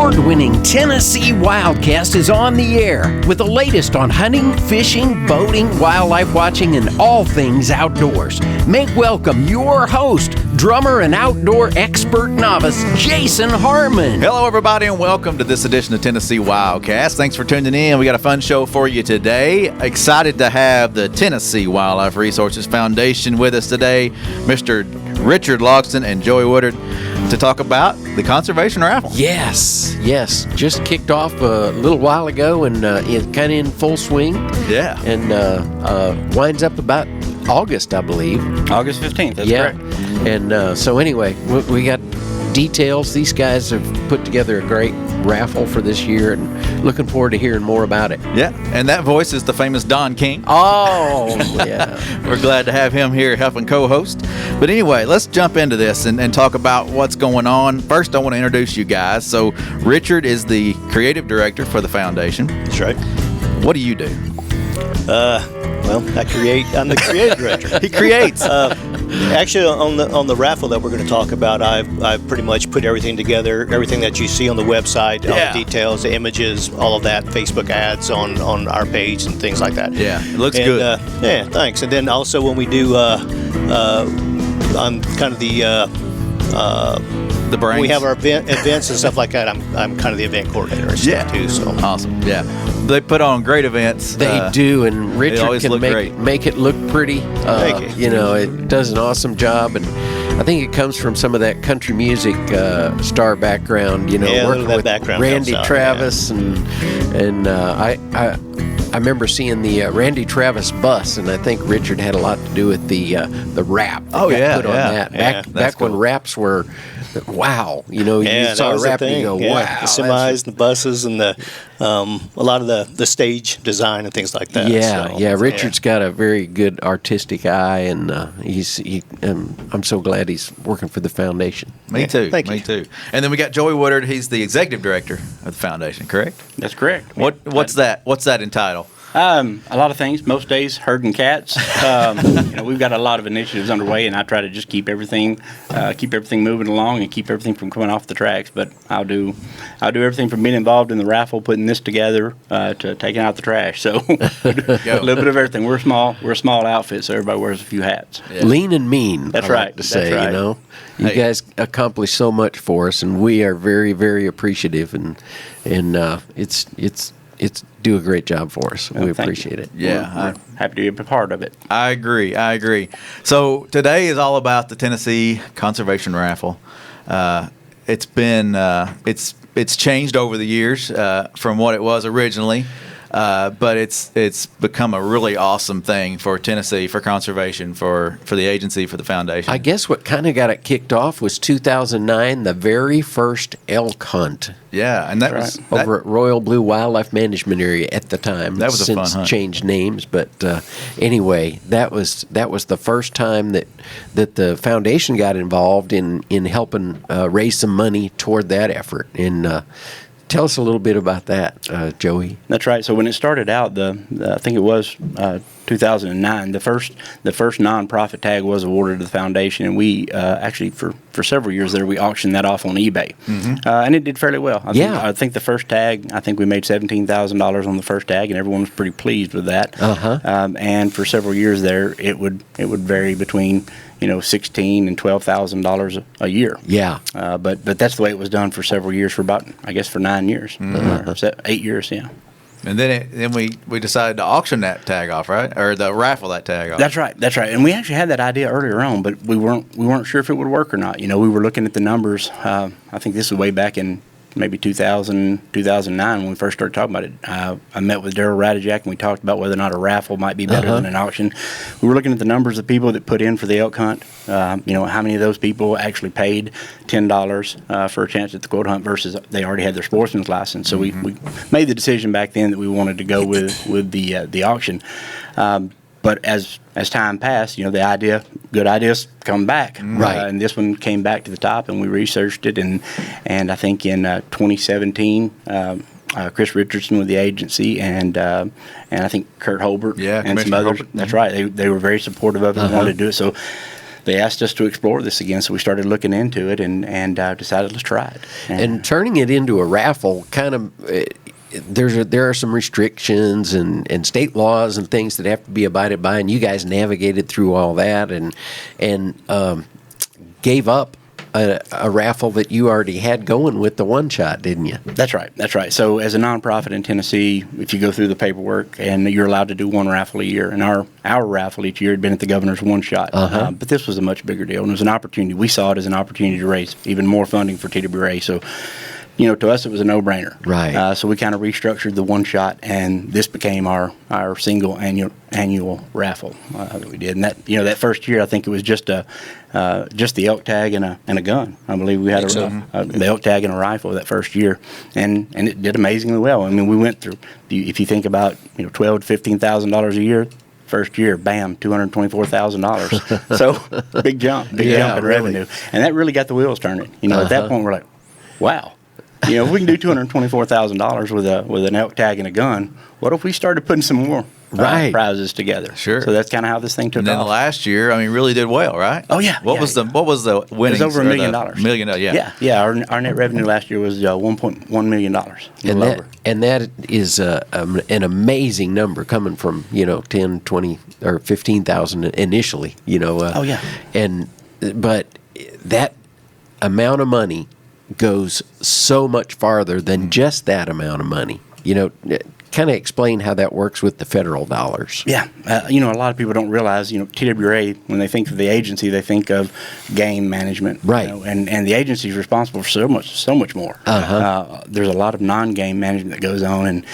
award-winning Tennessee Wildcast is on the air with the latest on hunting, fishing, boating, wildlife watching, and all things outdoors. Make welcome your host, drummer and outdoor expert novice, Jason Harmon. Hello, everybody, and welcome to this edition of Tennessee Wildcast. Thanks for tuning in. We got a fun show for you today. Excited to have the Tennessee Wildlife Resources Foundation with us today, Mr. Richard Logsdon and Joey Woodard, to talk about the Conservation Raffle. Yes. Just kicked off a little while ago and kind of in full swing. Yeah. And winds up about August, I believe. August 15th, that's correct. And so anyway, we got details. These guys have put together a great raffle for this year and looking forward to hearing more about it. Yeah, and that voice is the famous Don King. Oh, yeah. We're glad to have him here helping co-host. But anyway, let's jump into this and talk about what's going on. First, I want to introduce you guys. So Richard is the creative director for the foundation. That's right. What do you do? I'm the creative director. He creates. Actually, on the raffle that we're going to talk about, I've pretty much put everything together, everything that you see on the website, all the details, the images, all of that, Facebook ads on our page and things like that. Yeah, it looks good. Yeah, thanks. And then also when we do, I'm kind of the brains. when we have our events and stuff like that, I'm kind of the event coordinator and stuff too. So awesome. Yeah, they put on great events. They do, and Richard can make it look pretty. Thank you. You know, it does an awesome job, and I think it comes from some of that country music star background. You know, working with Randy Travis, and I remember seeing the Randy Travis bus, and I think Richard had a lot to do with the wrap. Oh yeah, put on that. Back when wraps were. Wow, you know, you saw a wrap and you go, wow. The semis, the buses, and a lot of the stage design and things like that. Yeah, Richard's got a very good artistic eye, and I'm so glad he's working for the foundation. Me too. Thank you. Me too. And then we got Joey Woodard. He's the executive director of the foundation. Correct? That's correct. What's that? What's that entitle? A lot of things. Most days, herding cats. We've got a lot of initiatives underway, and I try to just keep everything moving along and keep everything from coming off the tracks. But I'll do everything from being involved in the raffle, putting this together, to taking out the trash. So a little bit of everything. We're a small outfit, so everybody wears a few hats. Yeah. Lean and mean. That's I right. Like to say, That's right. You know, you guys accomplish so much for us, and we are very, very appreciative, and it's do a great job for us. We appreciate it. Yeah, we're happy to be a part of it. I agree. So today is all about the Tennessee Conservation Raffle. It's been it's changed over the years from what it was originally, but it's become a really awesome thing for Tennessee, for conservation, for the agency, for the foundation. I guess what kind of got it kicked off was 2009, the very first elk hunt. Yeah, and that was over at Royal Blue Wildlife Management Area at the time. That was a fun hunt. Changed names, but anyway, that was the first time that the foundation got involved in helping raise some money toward that effort. And tell us a little bit about that, Joey. That's right. So when it started out, I think it was 2009. The first nonprofit tag was awarded to the foundation, and we actually for several years there we auctioned that off on eBay, and it did fairly well. I think the first tag, I think we made $17,000 on the first tag, and everyone was pretty pleased with that. And for several years there, it would vary between $16,000 and $12,000 a year. Yeah. But that's the way it was done for several years, for 9 years, 8 years. Yeah. And then we decided to auction that tag off, right? Or the raffle that tag off. That's right. And we actually had that idea earlier on, but we weren't sure if it would work or not. We were looking at the numbers. I think this was way back in maybe 2009 when we first started talking about it. I met with Daryl Radijak, and we talked about whether or not a raffle might be better than an auction. We were looking at the numbers of people that put in for the elk hunt. How many of those people actually paid $10 for a chance at the quote hunt versus they already had their sportsman's license. So we made the decision back then that we wanted to go with the auction. But as time passed, good ideas come back. Right. And this one came back to the top, and we researched it, and I think in 2017, Chris Richardson with the agency, and I think Kurt Holbert and some others. That's right. They were very supportive of it and wanted to do it. they asked us to explore this again, so we started looking into it and decided let's try it. And turning it into a raffle kind of there are some restrictions and state laws and things that have to be abided by, and you guys navigated through all that and gave up a raffle that you already had going with the one shot, didn't you? That's right. So as a nonprofit in Tennessee, if you go through the paperwork, and you're allowed to do one raffle a year, and our raffle each year had been at the governor's one shot. But this was a much bigger deal, and it was an opportunity. We saw it as an opportunity to raise even more funding for TWRA. So, to us, it was a no-brainer. Right. So we kind of restructured the one shot, and this became our single annual raffle that we did. And that first year, I think it was just the elk tag and a gun. I believe we had the elk tag and a rifle that first year, and it did amazingly well. I mean, we went through. If you think about $12,000 to $15,000 a year. First year, bam, $224,000. So big jump in revenue, and that really got the wheels turning. At that point, we're like, wow. If we can do $224,000 with an elk tag and a gun, what if we started putting some more prizes together? Sure. So that's kind of how this thing took off. And then the last year, really did well, right? Oh yeah. What was the winnings? It was over $1 million. Yeah. Our net revenue last year was $1.1 million. And that is an amazing number coming from 10, 20, or 15,000 initially. Oh yeah. But that amount of money goes so much farther than just that amount of money. Kind of explain how that works with the federal dollars. Yeah. A lot of people don't realize, TWRA, when they think of the agency, they think of game management. Right. And the agency is responsible for so much more. There's a lot of non-game management that goes on,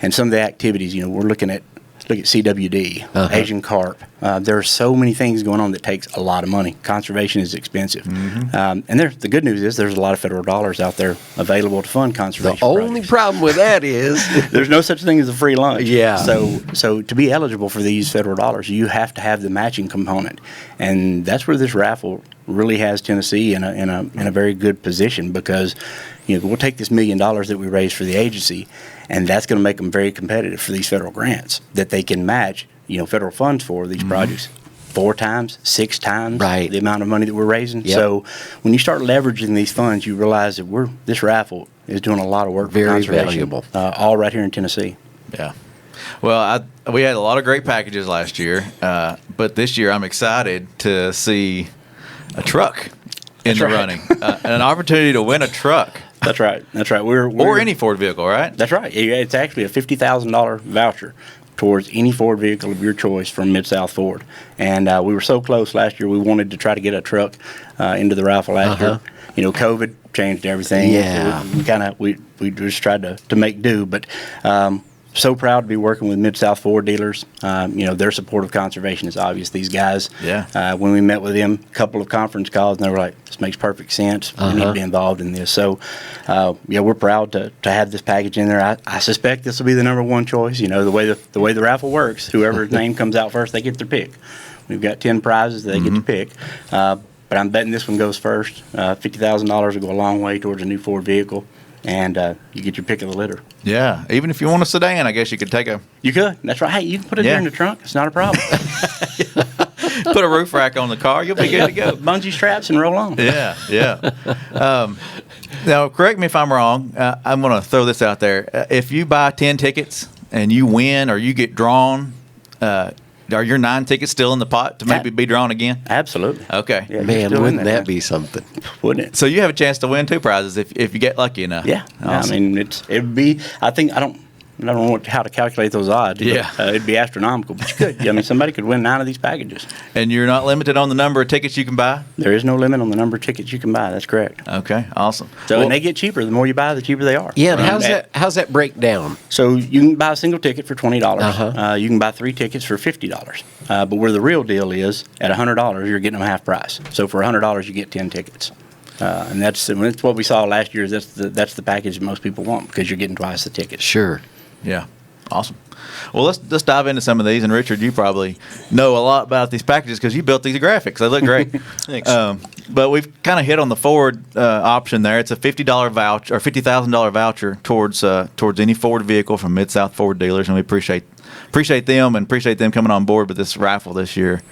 and some of the activities, we're looking at CWD, Asian carp. There are so many things going on that takes a lot of money. Conservation is expensive. And the good news is there's a lot of federal dollars out there available to fund conservation. The only problem with that is there's no such thing as a free lunch. Yeah. So to be eligible for these federal dollars, you have to have the matching component. And that's where this raffle really has Tennessee in a very good position, because we'll take this $1 million that we raised for the agency, and that's going to make them very competitive for these federal grants that they can match, federal funds for these projects 4 times, 6 times the amount of money that we're raising. Yep. So when you start leveraging these funds, you realize that this raffle is doing a lot of work for conservation. Valuable. All right here in Tennessee. Yeah. Well, we had a lot of great packages last year, but this year I'm excited to see a truck in the running, an opportunity to win a truck. That's right. Or any Ford vehicle, right? That's right. It's actually a $50,000 voucher towards any Ford vehicle of your choice from Mid-South Ford. And we were so close last year, we wanted to try to get a truck into the raffle last year. COVID changed everything. Yeah. So we just tried to make do, but so proud to be working with Mid-South Ford dealers. Their support of conservation is obvious. These guys, when we met with them, a couple of conference calls, and they were like, this makes perfect sense. We need to be involved in this. So, we're proud to have this package in there. I suspect this will be the number one choice. The way the raffle works, whoever's name comes out first, they get their pick. We've got 10 prizes that they get to pick. But I'm betting this one goes first. $50,000 will go a long way towards a new Ford vehicle. And you get your pick of the litter. Yeah, even if you want a sedan, I guess you could take a... You could. That's right. Hey, you can put it there in the trunk. It's not a problem. Put a roof rack on the car. You'll be good to go. Bungee straps and roll on. Yeah. Now, correct me if I'm wrong. I'm going to throw this out there. If you buy 10 tickets and you win or you get drawn, are your 9 tickets still in the pot to maybe be drawn again? Absolutely. Okay. Yeah, man, wouldn't that be something? Wouldn't it? So you have a chance to win 2 prizes if you get lucky enough. Yeah. Awesome. It'd be. I don't know how to calculate those odds. Yeah. But, it'd be astronomical. But you could. Somebody could win 9 of these packages. And you're not limited on the number of tickets you can buy? There is no limit on the number of tickets you can buy. That's correct. Okay. Awesome. So and they get cheaper. The more you buy, the cheaper they are. Yeah. And how's that break down? So you can buy a single ticket for $20. You can buy 3 tickets for $50. But where the real deal is, at $100, you're getting them half price. So for $100, you get 10 tickets. And that's what we saw last year. That's the package that most people want, because you're getting twice the tickets. Sure. Yeah. Awesome. Well, let's dive into some of these. And Richard, you probably know a lot about these packages because you built these graphics. They look great. Thanks. But we've kind of hit on the Ford option there. It's a $50 voucher or $50,000 voucher towards any Ford vehicle from Mid-South Ford dealers, and we appreciate them and appreciate them coming on board with this raffle this year.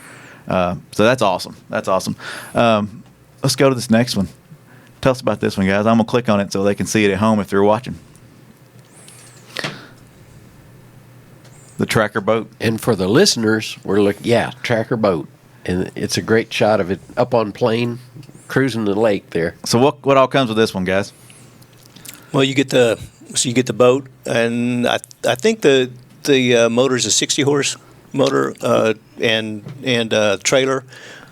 So that's awesome. That's awesome. Let's go to this next one. Tell us about this one, guys. I'm going to click on it so they can see it at home if they're watching. The tracker boat. And for the listeners, we're looking, tracker boat. And it's a great shot of it up on plane, cruising the lake there. So what all comes with this one, guys? Well, you get the boat, and I think the motor is a 60-horse motor and trailer.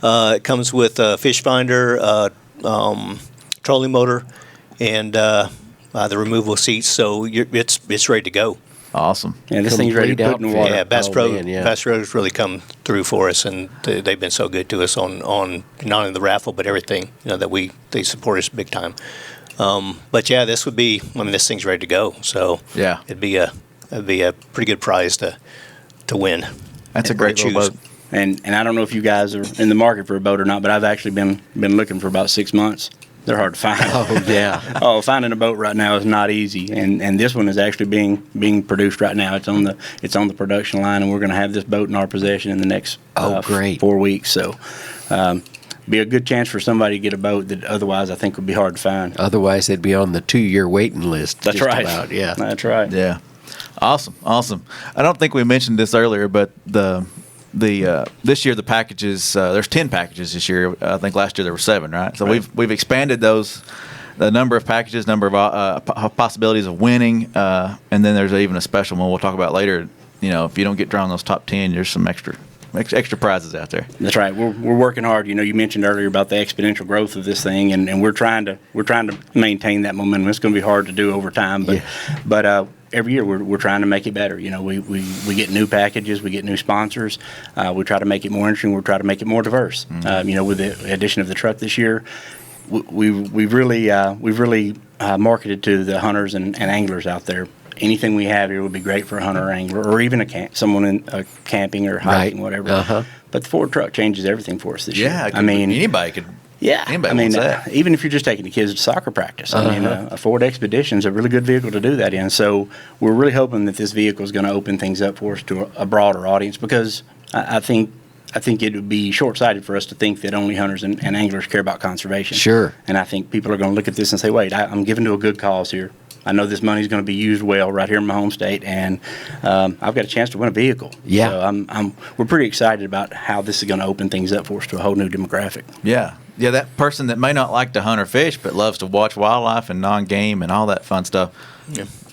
It comes with a fish finder, trolling motor, and the removable seats. So it's ready to go. Awesome. Yeah, this thing's ready to put in the water. Yeah, Bass Pro has really come through for us, and they've been so good to us on not only the raffle but everything. That they support us big time. But yeah, this thing's ready to go. So yeah, it'd be a pretty good prize to win. That's a great little boat. And I don't know if you guys are in the market for a boat or not, but I've actually been looking for about 6 months. They're hard to find. Oh yeah. Finding a boat right now is not easy, and this one is actually being produced right now. It's on the production line, and we're going to have this boat in our possession in the next 4 weeks. So, be a good chance for somebody to get a boat that otherwise I think would be hard to find. Otherwise, they'd be on the 2-year waiting list. That's right. Yeah. That's right. Yeah. Awesome. I don't think we mentioned this earlier, but this year the packages, there's 10 packages this year. I think last year there were 7, right? So we've expanded the number of packages, number of possibilities of winning, and then there's even a special one we'll talk about later. If you don't get drawn in those top 10, there's some extra prizes out there. That's right. We're working hard. You mentioned earlier about the exponential growth of this thing, and we're trying to maintain that momentum. It's going to be hard to do over time, but every year we're trying to make it better. We get new packages, we get new sponsors. We try to make it more interesting. We try to make it more diverse. Mm-hmm. With the addition of the truck this year, we've really marketed to the hunters and anglers out there. Anything we have here would be great for a hunter or angler, or even someone in camping or hiking, whatever. Uh-huh. But the Ford truck changes everything for us this year. Yeah, anybody could. Yeah, anybody wants that. Even if you're just taking the kids to soccer practice, a Ford Expedition is a really good vehicle to do that in. So we're really hoping that this vehicle is going to open things up for us to a broader audience, because I think it would be short-sighted for us to think that only hunters and anglers care about conservation. Sure. And I think people are going to look at this and say, wait, I'm giving to a good cause here. I know this money is going to be used well right here in my home state, and I've got a chance to win a vehicle. Yeah. So we're pretty excited about how this is going to open things up for us to a whole new demographic. Yeah. Yeah, that person that may not like to hunt or fish but loves to watch wildlife and non-game and all that fun stuff,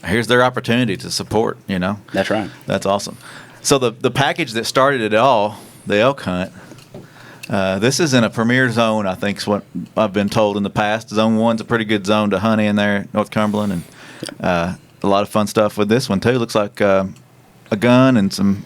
here's their opportunity to support, That's right. That's awesome. So the package that started it all, the elk hunt, this is in a premier zone, I think is what I've been told in the past. Zone 1's a pretty good zone to hunt in there, North Cumberland, and a lot of fun stuff with this one too. Looks like a gun and some,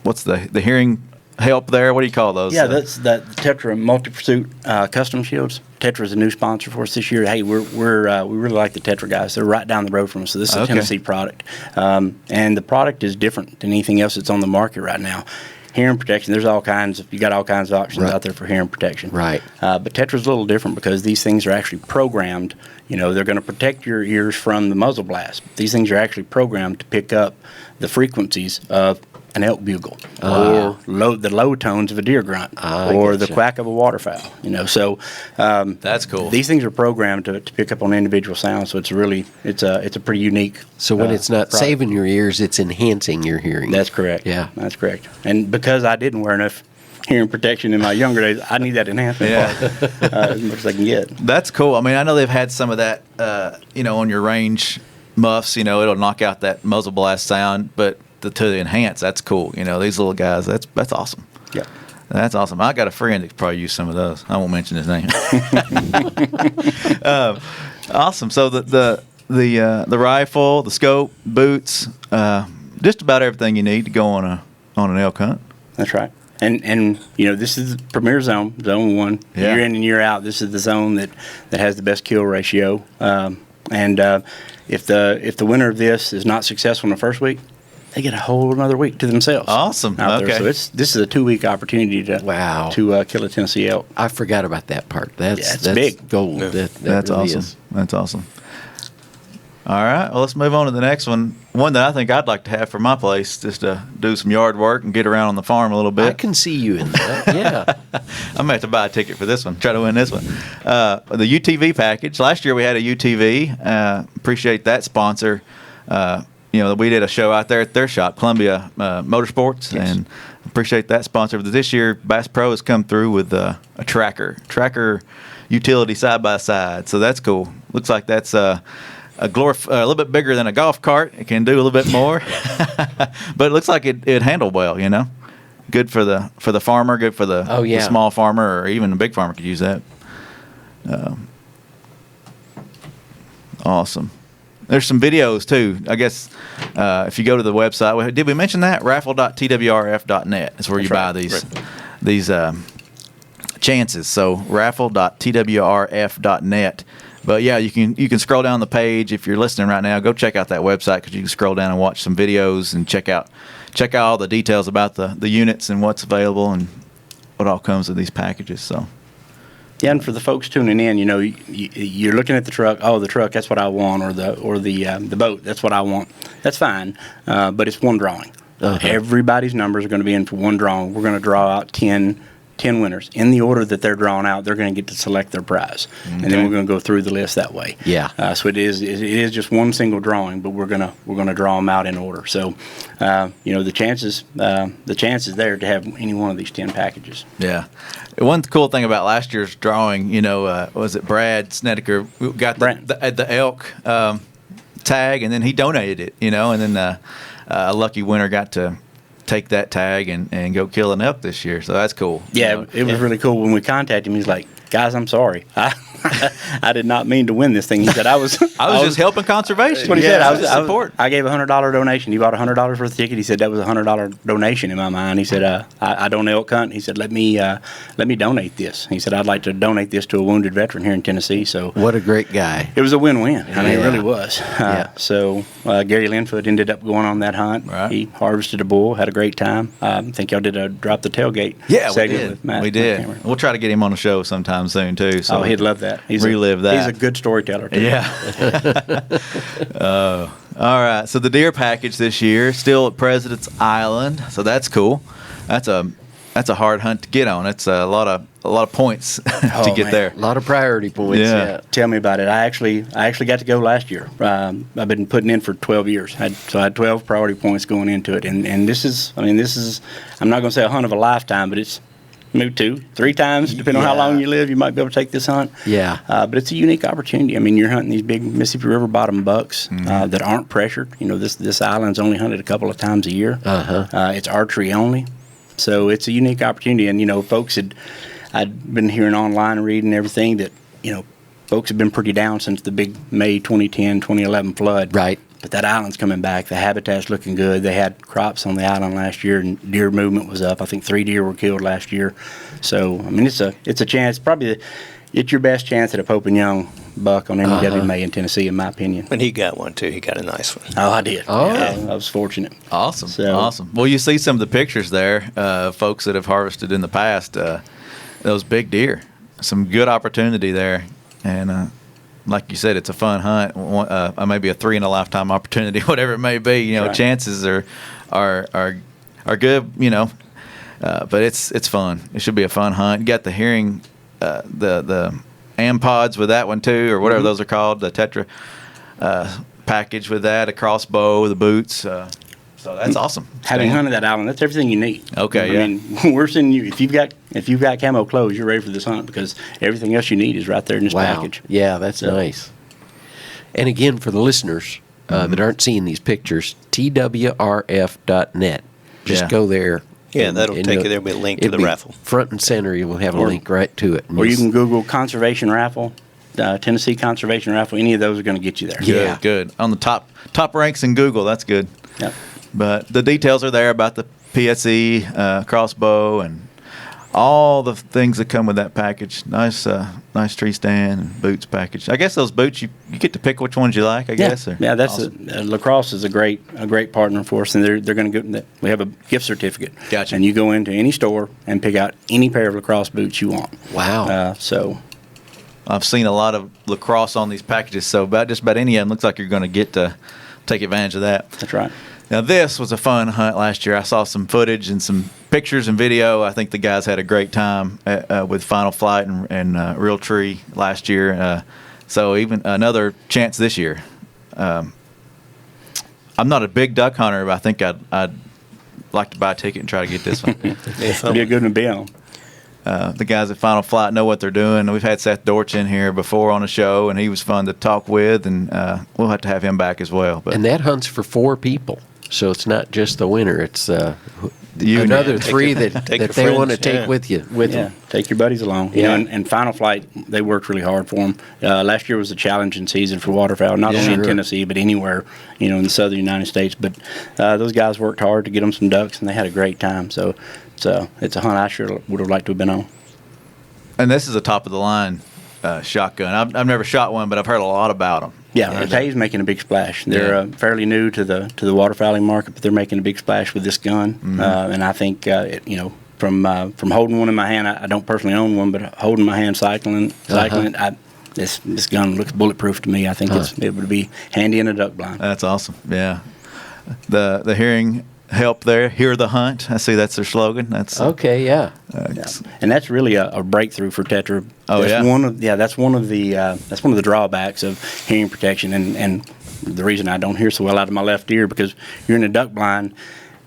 what's the hearing help there? What do you call those? Yeah, that's that Tetra Multi-Pursuit custom shields. Tetra's a new sponsor for us this year. Hey, we really like the Tetra guys. They're right down the road from us. So this is a Tennessee product, and the product is different than anything else that's on the market right now. Hearing protection, you got all kinds of options out there for hearing protection. Right. But Tetra's a little different because these things are actually programmed. They're going to protect your ears from the muzzle blast. These things are actually programmed to pick up the frequencies of an elk bugle, or the low tones of a deer grunt, or the quack of a waterfowl. So that's cool. These things are programmed to pick up on individual sounds. So it's a pretty unique. So when it's not product. saving your ears, it's enhancing your hearing. That's correct. Yeah, that's correct. And because I didn't wear enough hearing protection in my younger days, I need that enhancement as much as I can get. That's cool. I mean, I know they've had some of that, on your range muffs. It'll knock out that muzzle blast sound, but to enhance, that's cool. These little guys, that's awesome. Yeah, that's awesome. I got a friend that could probably use some of those. I won't mention his name. Awesome. So the rifle, the scope, boots, just about everything you need to go on an elk hunt. That's right. And this is the premier zone 1. Yeah. Year in and year out, this is the zone that has the best kill ratio. And if the winner of this is not successful in the first week, they get a whole another week to themselves. Awesome. Out there. So this is a 2-week opportunity to kill a Tennessee elk. I forgot about that part. That's big gold. Yeah. That That's really awesome. is. That's awesome. All right. Well, let's move on to the next one. One that I think I'd like to have for my place, just to do some yard work and get around on the farm a little bit. I can see you in that. Yeah. I'm going to have to buy a ticket for this one, try to win this one. The UTV package. Last year we had a UTV. Appreciate that sponsor. We did a show out there at their shop, Columbia Motorsports, Yes. and appreciate that sponsor. But this year, Bass Pro has come through with a tracker utility side by side. So that's cool. Looks like that's a little bit bigger than a golf cart. It can do a little bit more, but it looks like it handled well. Good for the farmer, good for the small farmer, or even a big farmer could use that. Awesome. There's some videos too. I guess if you go to the website, did we mention that? Raffle.twrf.net is where you buy these chances. So raffle.twrf.net. But yeah, you can scroll down the page if you're listening right now. Go check out that website because you can scroll down and watch some videos and check out all the details about the units and what's available and what all comes with these packages. So. Yeah, and for the folks tuning in, you're looking at the truck. Oh, the truck, that's what I want, or the boat, that's what I want. That's fine, but it's one drawing. Everybody's numbers are going to be in for one drawing. We're going to draw out 10 winners. In the order that they're drawn out, they're going to get to select their prize. Okay. And then we're going to go through the list that way. Yeah. So it is just one single drawing, but we're going to draw them out in order. So, the chances there to have any one of these 10 packages. Yeah. One cool thing about last year's drawing, was it Brad Snedeker got the elk tag, and then he donated it, and then a lucky winner got to take that tag and go kill an elk this year. So that's cool. Yeah, it was really cool. When we contacted him, he's like, guys, I'm sorry. I did not mean to win this thing. He said, I was just helping conservation. That's what he said. I gave a $100 donation. He bought $100 worth of ticket. He said that was a $100 donation in my mind. He said, I don't elk hunt. He said, let me donate this. He said, I'd like to donate this to a wounded veteran here in Tennessee. So what a great guy. It was a win-win. I mean, it really was. So Gary Linfoot ended up going on that hunt. Right. He harvested a bull, had a great time. I think y'all did a drop the tailgate segment with Matt. We did. We'll try to get him on the show sometime soon too. So he'd love that. Relive that. He's a good storyteller too. Yeah. All right. So the deer package this year still at President's Island. So that's cool. That's a hard hunt to get on. It's a lot of points to get there. A lot of priority points. Yeah. Tell me about it. I actually got to go last year. I've been putting in for 12 years. I had 12 priority points going into it. And this is I'm not going to say a hunt of a lifetime, but it's maybe 2-3 times, depending on how long you live, you might be able to take this hunt. Yeah. But it's a unique opportunity. I mean, you're hunting these big Mississippi River bottom bucks that aren't pressured. This island's only hunted a couple of times a year. It's archery only. So it's a unique opportunity. And, folks I'd been hearing online and reading everything that, folks have been pretty down since the big May 2010, 2011 flood. Right. But that island's coming back. The habitat's looking good. They had crops on the island last year, and deer movement was up. I think 3 deer were killed last year. So, I mean, it's a chance. It's your best chance at a Pope and Young buck on any WMA in Tennessee, in my opinion. And he got one, too. He got a nice one. Oh, I did. Oh. Yeah, I was fortunate. Awesome. Awesome. Well, you see some of the pictures there, folks that have harvested in the past, those big deer. Some good opportunity there. And, like you said, it's a fun hunt. Maybe a 3-in-a-lifetime opportunity, whatever it may be. Right. Chances are good. But it's fun. It should be a fun hunt. You got the hearing, the ampods with that one too, or whatever those are called. The Tetra package with that, a crossbow, the boots. So that's awesome. Having hunted that island, that's everything you need. Okay, I mean, we're sending you. If you've got camo clothes, you're ready for this hunt because everything else you need is right there in this package. Yeah, that's nice. And again, for the listeners that aren't seeing these pictures, TWRF.net. Just go there. Yeah, that'll take you there with a link to the raffle. Front and center, you will have a link right to it. Or you can Google Conservation Raffle. Tennessee Conservation Raffle. Any of those are going to get you there. Yeah, good. On the top ranks in Google. That's good. Yep. But the details are there about the PSE crossbow and all the things that come with that package. Nice tree stand and boots package. I guess those boots you get to pick which ones you like. I guess. Yeah, that's awesome. Lacrosse is a great partner for us, and they're going to get. We have a gift certificate. Gotcha. And you go into any store and pick out any pair of lacrosse boots you want. Wow. So. I've seen a lot of lacrosse on these packages, so just about any of them looks like you're going to get to take advantage of that. That's right. Now, this was a fun hunt last year. I saw some footage and some pictures and video. I think the guys had a great time with Final Flight and Real Tree last year. So even another chance this year. I'm not a big duck hunter, but I think I'd like to buy a ticket and try to get this one. It'd be a good one to be on. The guys at Final Flight know what they're doing. We've had Seth Dortch in here before on the show, and he was fun to talk with, and we'll have to have him back as well. But and that hunt's for 4 people, so it's not just the winner. It's another 3 that they want to take with you. Them. Take your buddies along. You know, and Final Flight, they worked really hard for them. Last year was a challenging season for waterfowl, not only in Tennessee, but anywhere, in the southern United States. But those guys worked hard to get them some ducks, and they had a great time. So it's a hunt I sure would have liked to have been on. And this is a top-of-the-line shotgun. I've never shot one, but I've heard a lot about them. Yeah, Tay's making a big splash. They're fairly new to the waterfowling market, but they're making a big splash with this gun. Mm-hmm. And I think from holding one in my hand, I don't personally own one, but holding my hand cycling, this gun looks bulletproof to me. I think it would be handy in a duck blind. That's awesome. Yeah, the hearing help there. Hear the hunt. I see that's their slogan. That's okay. Yeah. And that's really a breakthrough for Tetra. That's one of the drawbacks of hearing protection, and the reason I don't hear so well out of my left ear, because you're in a duck blind.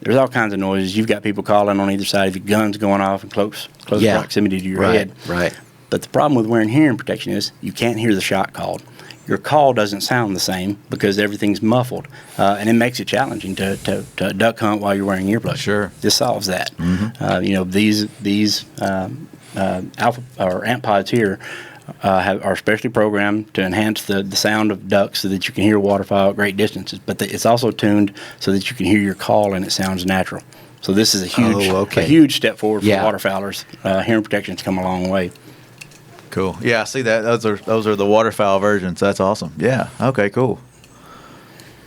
There's all kinds of noises. You've got people calling on either side of your guns going off in close proximity to your head. Right. But the problem with wearing hearing protection is you can't hear the shot called. Your call doesn't sound the same because everything's muffled, and it makes it challenging to duck hunt while you're wearing earplugs. Sure, this solves that. Mm-hmm. These alpha or amp pods here are specially programmed to enhance the sound of ducks so that you can hear waterfowl at great distances. But it's also tuned so that you can hear your call and it sounds natural. So this is a huge step forward for waterfowlers. Hearing protection's come a long way. Cool. Yeah, I see that. Those are the waterfowl versions. That's awesome. Yeah. Okay. Cool.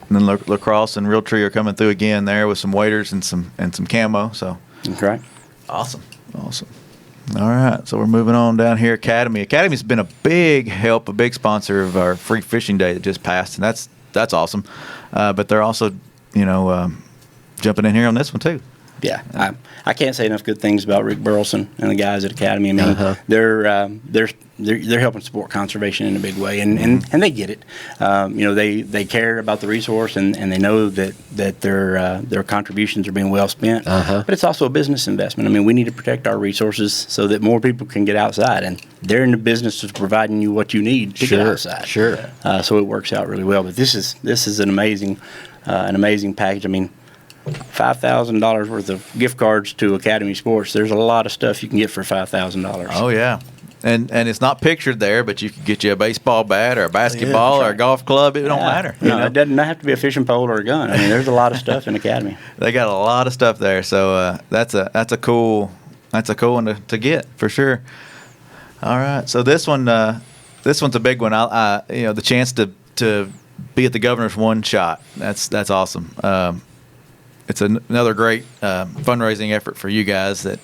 And then lacrosse and Real Tree are coming through again there with some waders and some camo. So. That's right. Awesome. All right. So we're moving on down here. Academy. Academy's been a big help, a big sponsor of our free fishing day that just passed, and that's awesome. But they're also, jumping in here on this one too. Yeah, I can't say enough good things about Rick Burleson and the guys at Academy. I mean, they're helping support conservation in a big way, and they get it. They care about the resource, and they know that their contributions are being well spent. But it's also a business investment. I mean, we need to protect our resources so that more people can get outside, and they're in the business of providing you what you need to get outside. Sure. So it works out really well. But this is an amazing package. I mean, $5,000 worth of gift cards to Academy Sports. There's a lot of stuff you can get for $5,000. Oh yeah, and it's not pictured there, but you can get you a baseball bat or a basketball or a golf club. It don't matter. No, it doesn't have to be a fishing pole or a gun. I mean, there's a lot of stuff in Academy. They got a lot of stuff there, so that's a cool one to get for sure. All right, so this one's a big one. The chance to be at the Governor's One Shot. That's awesome. It's another great fundraising effort for you guys that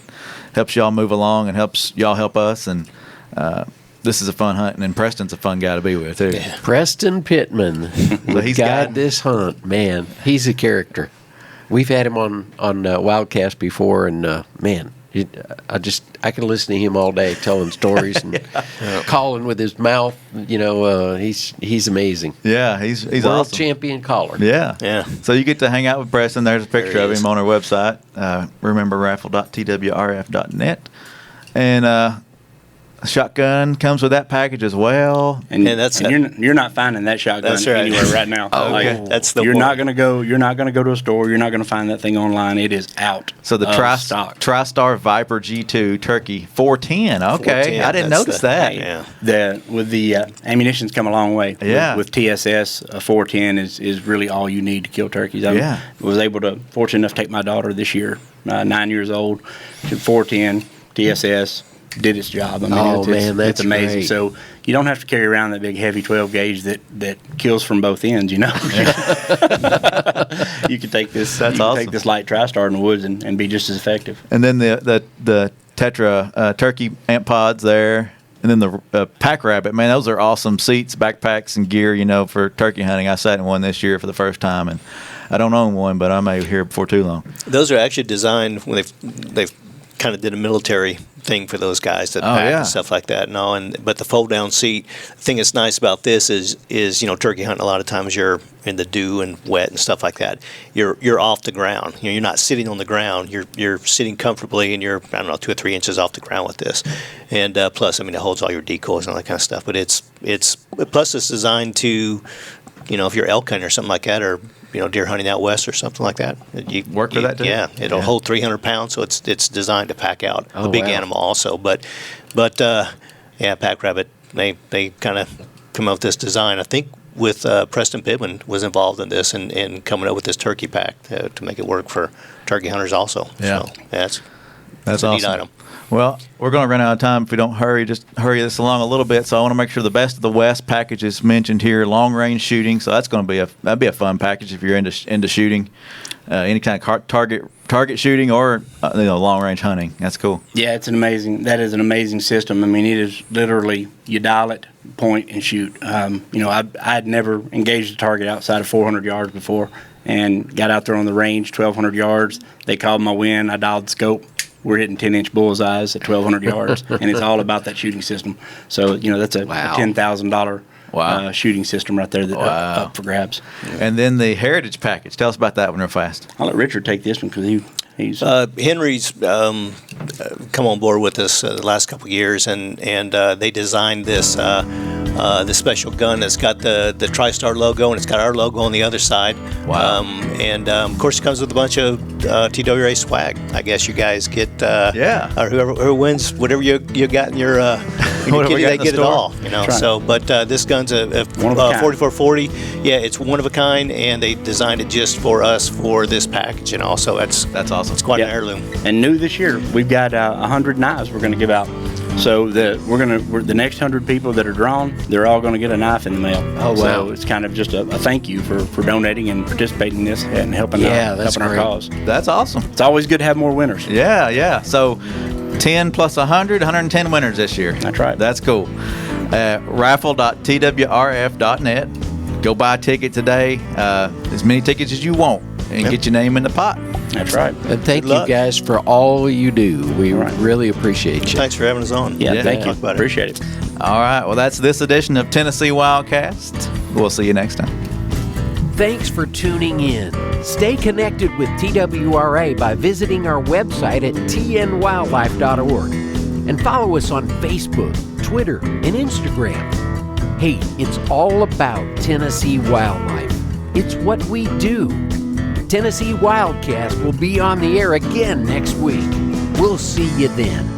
helps y'all move along and helps y'all help us. And this is a fun hunt, and Preston's a fun guy to be with too. Yeah. Preston Pittman would guide this hunt. Man, he's a character. We've had him on Wildcast before, and man, I can listen to him all day telling stories and calling with his mouth. He's amazing. Yeah, he's world awesome. Champion caller. Yeah. So you get to hang out with Preston. There's a picture of him on our website, rememberraffle.twrf.net, and shotgun comes with that package as well. And you're not finding that shotgun anywhere right now. That's the you're not going to go to a store. You're not going to find that thing online. It is out. So the TriStar Viper G2 Turkey 410. Okay, 410, I didn't notice that. Yeah. The ammunition's come a long way. Yeah. With TSS, a 410 is really all you need to kill turkeys. I was fortunate enough to take my daughter this year, 9 years old, to 410 TSS. Did its job. I mean, that's amazing. Great. So you don't have to carry around that big heavy 12 gauge that kills from both ends. You can take this. Take this light TriStar in the woods and be just as effective. And then the Tetra turkey amp pods there. And then the pack rabbit, man, those are awesome seats, backpacks, and gear, for turkey hunting. I sat in one this year for the first time, and I don't own one, but I may hear before too long. Those are actually designed when they've kind of did a military thing for those guys that pack and stuff like that. But the fold down seat, the thing that's nice about this is turkey hunting, a lot of times you're in the dew and wet and stuff like that. You're off the ground. You're not sitting on the ground. You're sitting comfortably, and you're 2 or 3 inches off the ground with this. And plus, it holds all your decoys and all that kind of stuff. But it's designed to, if you're elk hunting or something like that, or deer hunting out west or something like that. You work for that too? Yeah, it'll hold 300 pounds, so it's designed to pack out a big animal also. But pack rabbit, they kind of come up with this design. I think with Preston Pittman was involved in this and coming up with this turkey pack to make it work for turkey hunters also. Yeah, so that's awesome. A neat item. Well, we're going to run out of time if we don't hurry this along a little bit. So I want to make sure the Best of the West package is mentioned here, long range shooting. So that's going to be a fun package if you're into shooting, any kind of target shooting or long range hunting. That's cool. Yeah, that is an amazing system. It is literally you dial it, point, and shoot. I had never engaged a target outside of 400 yards before, and got out there on the range, 1,200 yards. They called my win. I dialed the scope. We're hitting 10-inch bullseyes at 1,200 yards, and it's all about that shooting system. So, that's a $10,000 shooting system right there up for grabs. And then the Heritage Package. Tell us about that one real fast. I'll let Richard take this one because he's Henry's come on board with us the last couple of years, and they designed this special gun that's got the TriStar logo, and it's got our logo on the other side. Wow. Of course, it comes with a bunch of TWRA swag. I guess you guys get or whoever wins whatever you got in your kitty, they get it all. Right. So, but this gun's a 4440. Yeah, it's one of a kind, and they designed it just for us for this package, and also that's awesome. It's quite an heirloom. And new this year, we've got 100 knives we're going to give out. So the next 100 people that are drawn, they're all going to get a knife in the mail. Oh, wow. So it's kind of just a thank you for donating and participating in this and helping our cause. That's awesome. It's always good to have more winners. Yeah. So 10 plus 100, 110 winners this year. That's right. That's cool. Raffle.twrf.net. Go buy a ticket today. As many tickets as you want, and get your name in the pot. That's right. And thank you guys for all you do. We really appreciate you. Thanks for having us on. Yeah, thank you. Appreciate it. All right. Well, that's this edition of Tennessee Wildcast. We'll see you next time. Thanks for tuning in. Stay connected with TWRA by visiting our website at tnwildlife.org and follow us on Facebook, Twitter, and Instagram. Hey, it's all about Tennessee wildlife. It's what we do. Tennessee Wildcast will be on the air again next week. We'll see you then.